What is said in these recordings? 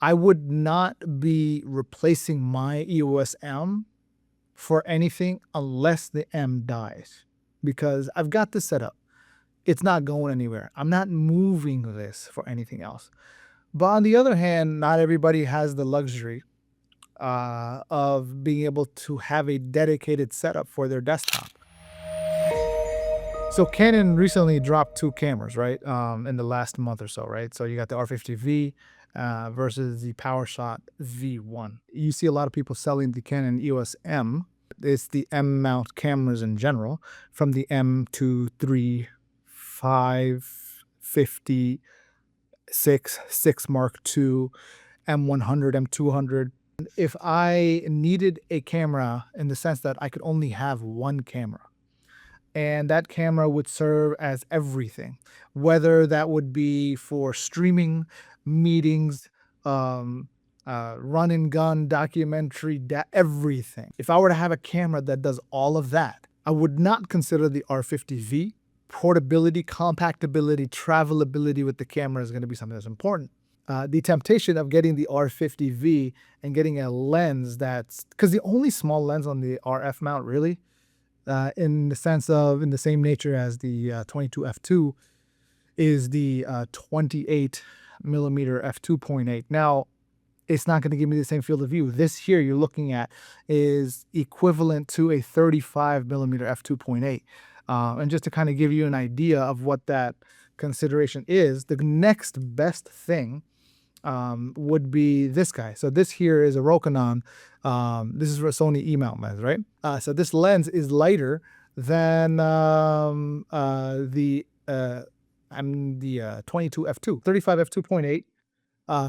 I would not be replacing my EOS M for anything unless the M dies, because I've got this set up. It's not going anywhere. I'm not moving this for anything else. But on the other hand, not everybody has the luxury of being able to have a dedicated setup for their desktop. So Canon recently dropped two cameras, right? In the last month or so, right? So you got the R50V versus the PowerShot V1. You see a lot of people selling the Canon EOS M. It's the M mount cameras in general, from the M2, 3, 5, 50, 6 Mark II, M100, M200. If I needed a camera in the sense that I could only have one camera, and that camera would serve as everything, whether that would be for streaming, meetings, um, run and gun, documentary, everything. If I were to have a camera that does all of that, I would not consider the R50V. Portability, compactability, travelability with the camera is going to be something that's important. The temptation of getting the R50V and getting a lens that's, because the only small lens on the RF mount really, in the sense of in the same nature as the 22 f2, is the 28 millimeter f2.8. Now, it's not going to give me the same field of view. This here you're looking at is equivalent to a 35 millimeter f2.8. And just to kind of give you an idea of what that consideration is, the next best thing would be this guy. So this here is a Rokinon. This is a Sony E-mount lens, right? So this lens is lighter than the 22 f2, 35 f2.8.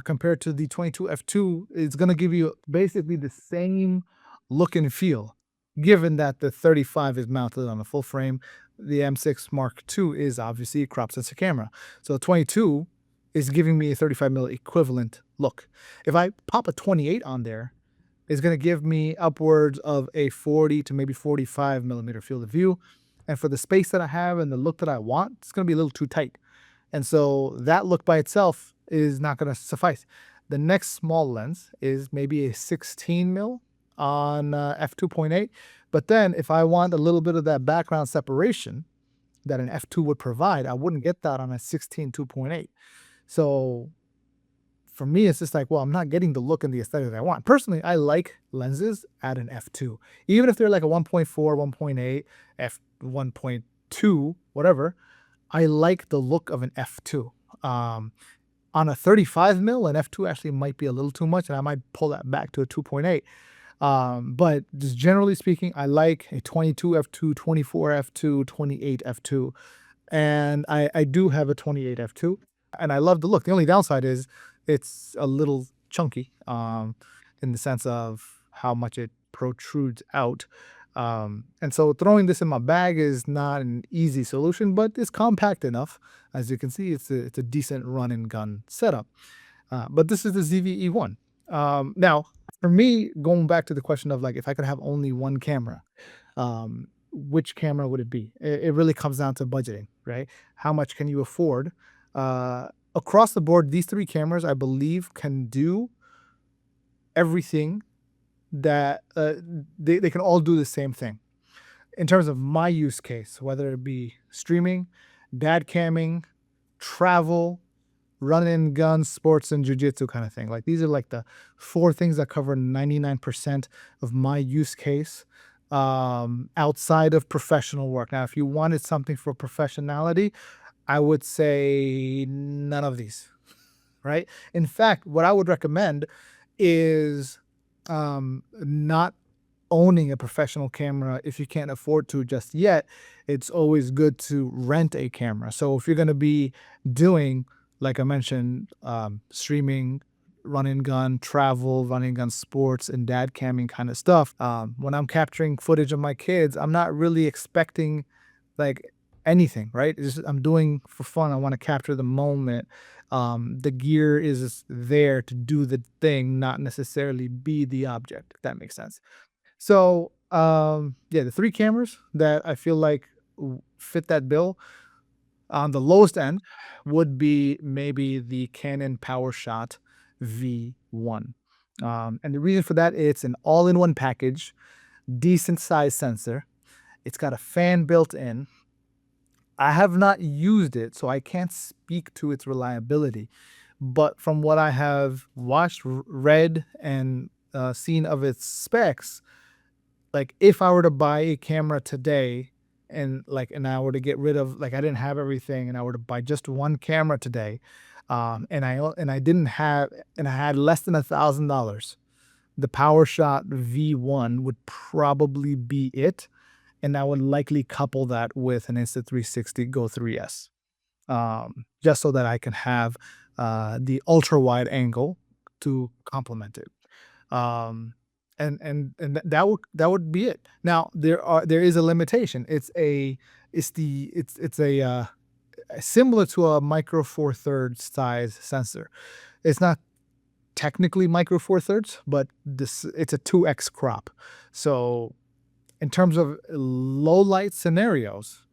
Compared to the 22 f2, it's going to give you basically the same look and feel, given that the 35 is mounted on a full frame. The M6 Mark II is obviously a crop sensor camera. So 22 is giving me a 35 mm equivalent look. If I pop a 28 on there, it's going to give me upwards of a 40 to maybe 45 millimeter field of view. And for the space that I have and the look that I want, it's going to be a little too tight. And so that look by itself is not going to suffice. The next small lens is maybe a 16 mil on f2.8. But then if I want a little bit of that background separation that an f2 would provide, I wouldn't get that on a 16 2.8. So for me, it's just like, well, I'm not getting the look and the aesthetic that I want. Personally, I like lenses at an f2. Even if they're like a 1.4, 1.8, f1.2, whatever, I like the look of an f2. On a 35 mil, an f2 actually might be a little too much, and I might pull that back to a 2.8. But just generally speaking, I like a 22 f2, 24 f2, 28 f2, and I do have a 28 f2, and I love the look. The only downside is it's a little chunky, in the sense of how much it protrudes out. And so throwing this in my bag is not an easy solution, but it's compact enough. As you can see, it's a decent run and gun setup. But this is the ZV-E1. Now, for me, going back to the question of like, if I could have only one camera, which camera would it be? It really comes down to budgeting, right? How much can you afford? Across the board, these three cameras, I believe, can do everything that they can all do the same thing. In terms of my use case, whether it be streaming, dad camming, travel, run and gun, sports, and jujitsu kind of thing. Like these are like the four things that cover 99% of my use case outside of professional work. Now, if you wanted something for professionality, I would say none of these, right? In fact, what I would recommend is not owning a professional camera if you can't afford to just yet. It's always good to rent a camera. So if you're going to be doing, like I mentioned, streaming, run and gun, travel, run and gun, sports, and dad camming kind of stuff, when I'm capturing footage of my kids, I'm not really expecting like anything, right? It's just, I'm doing for fun. I want to capture the moment. The gear is there to do the thing, not necessarily be the object, if that makes sense. So, yeah, the three cameras that I feel like fit that bill on the lowest end would be maybe the Canon PowerShot V1. And the reason for that, it's an all-in-one package, decent size sensor. It's got a fan built in. I have not used it, so I can't speak to its reliability. But from what I have watched, read, and seen of its specs, like if I were to buy a camera today and I were to get rid of, like, I didn't have everything and I were to buy just one camera today, and I didn't have and I had less than $1,000, the PowerShot V1 would probably be it, and I would likely couple that with an Insta360 Go 3S, just so that I can have the ultra wide angle to complement it. Um, that would be it. Now there is a limitation. It's similar to a micro four thirds size sensor. It's not technically micro four thirds, but this it's a 2x crop. So in terms of low light scenarios,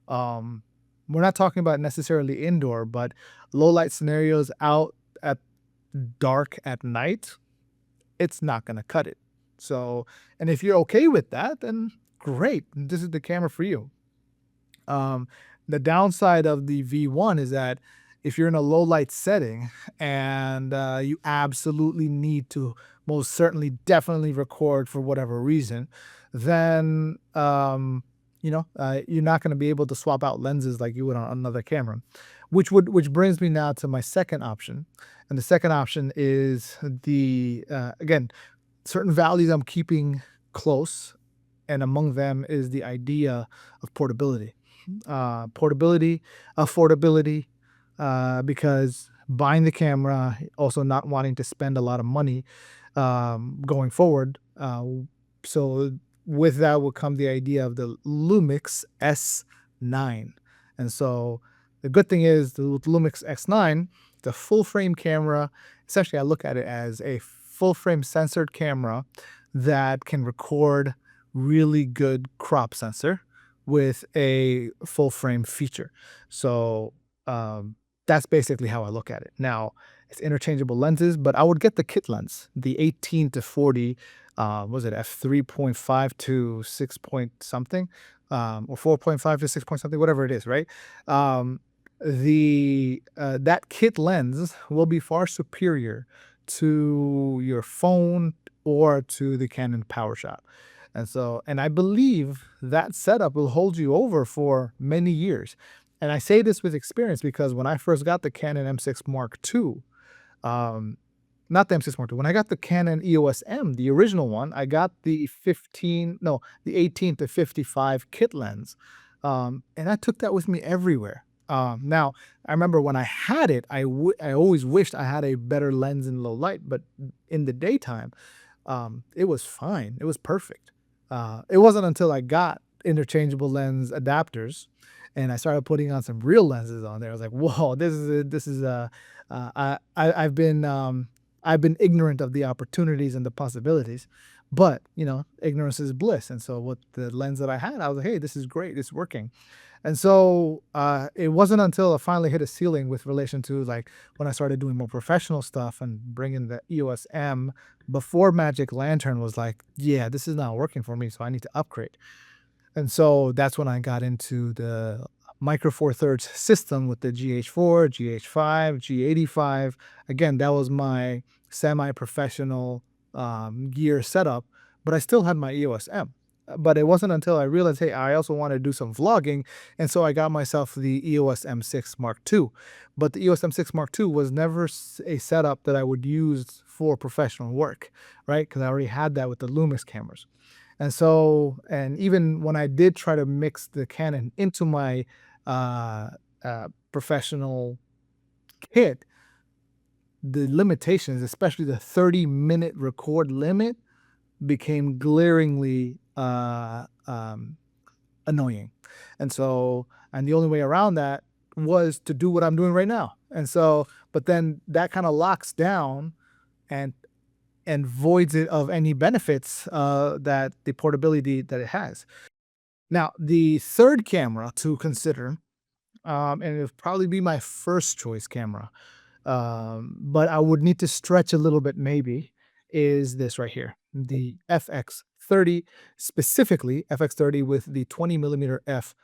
um, we're not talking about necessarily indoor, but low light scenarios out at dark at night, it's not going to cut it. So, and if you're okay with that, then great. This is the camera for you. Um, the downside of the V1 is that if you're in a low light setting and you absolutely need to most certainly definitely record for whatever reason, then you're not going to be able to swap out lenses like you would on another camera, which brings me now to my second option, and the second option is the again, certain values I'm keeping close, and among them is the idea of portability, affordability, because buying the camera, also not wanting to spend a lot of money going forward. So with that will come the idea of the Lumix S9. And so the good thing is the Lumix S9, the full frame camera, essentially I look at it as a full frame censored camera that can record really good crop sensor with a full frame feature. So that's basically how I look at it. Now, it's interchangeable lenses, but I would get the kit lens, the 18 to 40, was it f3.5 to 6 point something, or 4.5 to 6 point something, whatever it is, right? Um, the That kit lens will be far superior to your phone or to the Canon PowerShot. And I believe that setup will hold you over for many years. And I say this with experience because when I first got the Canon M6 Mark II, um, not the M6 Mark II, when I got the Canon EOS M, the original one, I got the 15, no, the 18 to 55 kit lens. And I took that with me everywhere. Now, I remember when I had it, I always wished I had a better lens in low light, but in the daytime, it was fine. It was perfect. It wasn't until I got interchangeable lens adapters and I started putting on some real lenses on there. I was like, "Whoa, I've been ignorant of the opportunities and the possibilities, but ignorance is bliss." And so, with the lens that I had, I was like, "Hey, this is great. It's working." And so it wasn't until I finally hit a ceiling with relation to, like, when I started doing more professional stuff and bringing the EOS M before Magic Lantern was like, yeah, this is not working for me, so I need to upgrade. And so that's when I got into the Micro Four Thirds system with the GH4, GH5, G85. Again, that was my semi-professional gear setup, but I still had my EOS M. But it wasn't until I realized, hey, I also want to do some vlogging, and so I got myself the EOS M6 Mark II. But the EOS M6 Mark II was never a setup that I would use for professional work, right? Because I already had that with the Lumix cameras. And so, and even when I did try to mix the Canon into my professional kit, the limitations, especially the 30-minute record limit, became glaringly annoying. And the only way around that was to do what I'm doing right now. And so, but then that kind of locks down and voids it of any benefits that the portability that it has. Now, the third camera to consider, and it'll probably be my first choice camera, But I would need to stretch a little bit maybe, is this right here, the FX30, specifically FX30 with the 20 millimeter f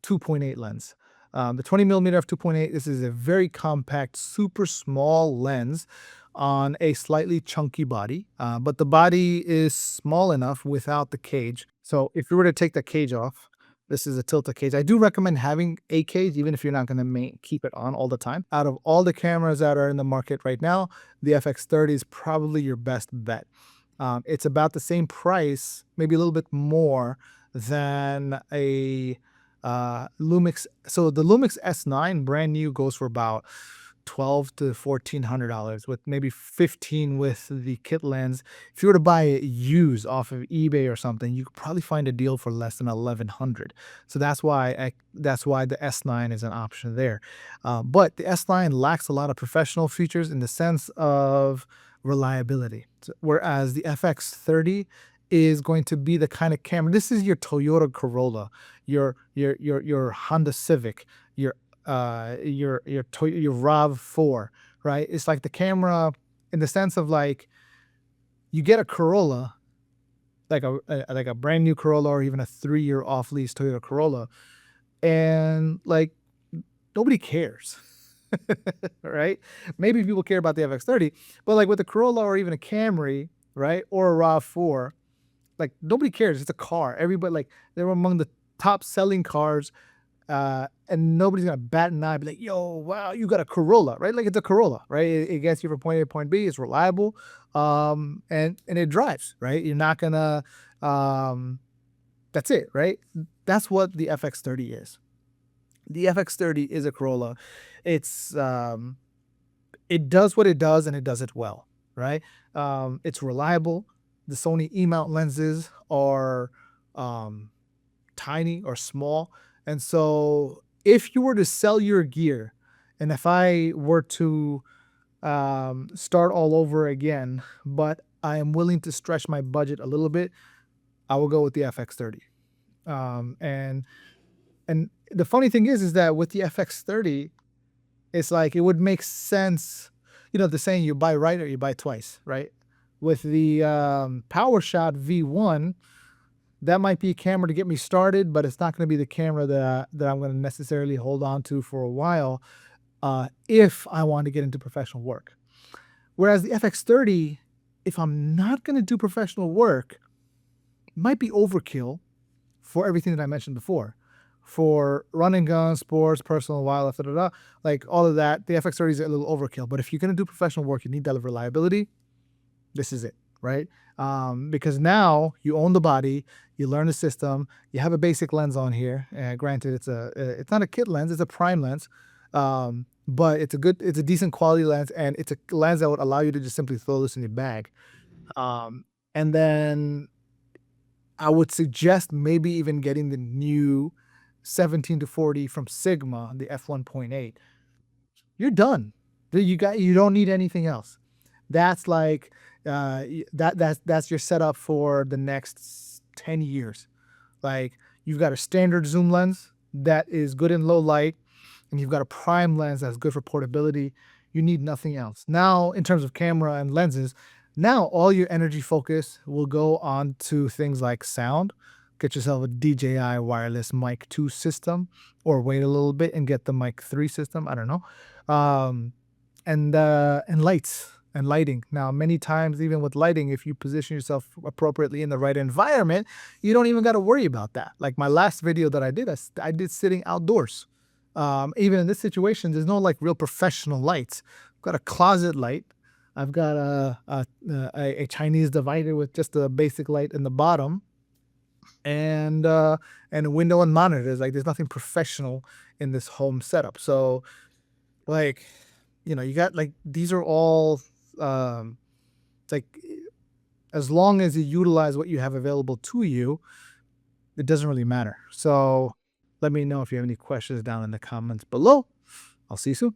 2.8 lens. The 20 millimeter f2.8, this is a very compact, super small lens on a slightly chunky body, but the body is small enough without the cage. So if you were to take the cage off, this is a tilted cage. I do recommend having a cage, even if you're not going to keep it on all the time. Out of all the cameras that are in the market right now, the FX30 is probably your best bet. It's about the same price, maybe a little bit more than a Lumix. So the Lumix S9 brand new goes for about 12 to $1,400, with maybe 15 with the kit lens. If you were to buy it used off of eBay or something, you could probably find a deal for less than 1,100. So that's why the S9 is an option there. But the S9 lacks a lot of professional features in the sense of reliability, whereas the FX30 is going to be the kind of camera. This is your Toyota Corolla, your Honda Civic, your RAV4, right? It's like the camera in the sense of like you get a Corolla, like a brand new Corolla or even a 3-year off lease Toyota Corolla, and like nobody cares. Right? Maybe people care about the FX30, but like with a Corolla or even a Camry, right? Or a RAV4, like nobody cares. It's a car. Everybody, like, they're among the top selling cars, and nobody's gonna bat an eye, be like, "Yo, wow, you got a Corolla," right? Like it's a Corolla, right? It gets you from point A to point B. It's reliable, and it drives, right? You're not gonna, um, that's it, right? That's what the FX30 is. The FX30 is a Corolla. It's it does what it does and it does it well, right? It's reliable. The Sony E-mount lenses are um, tiny or small, and so if you were to sell your gear, and if I were to start all over again, but I am willing to stretch my budget a little bit, I will go with the FX30. Um, and and the funny thing is that with the FX30, it's like it would make sense, the saying you buy right or you buy twice, right? With the PowerShot V1, that might be a camera to get me started, but it's not going to be the camera that I'm going to necessarily hold on to for a while, if I want to get into professional work. Whereas the FX30, if I'm not going to do professional work, might be overkill for everything that I mentioned before. For run and gun, sports, personal, wildlife, da, da, da, like all of that, the FX30 is a little overkill. But if you're going to do professional work, you need that reliability. This is it, right? Because now you own the body, you learn the system, you have a basic lens on here. Granted, it's not a kit lens, it's a prime lens, but it's a decent quality lens, and it's a lens that would allow you to just simply throw this in your bag. And then I would suggest maybe even getting the new 17 to 40 from Sigma, the f1.8. You're done. You don't need anything else. That's like that's your setup for the next 10 years. Like, you've got a standard zoom lens that is good in low light, and you've got a prime lens that's good for portability. You need nothing else. Now, in terms of camera and lenses, now all your energy focus will go on to things like sound. Get yourself a DJI wireless mic 2 system, or wait a little bit and get the mic 3 system. I don't know. Um, and lights and lighting. Now, many times, even with lighting, if you position yourself appropriately in the right environment, you don't even got to worry about that. Like my last video that I did, I did sitting outdoors. Even in this situation, there's no like real professional lights. I've got a closet light. I've got a Chinese divider with just a basic light in the bottom, and a window and monitors. Like, there's nothing professional in this home setup. So, like, you got, like, these are all, it's like, as long as you utilize what you have available to you, it doesn't really matter. So let me know if you have any questions down in the comments below. I'll see you soon.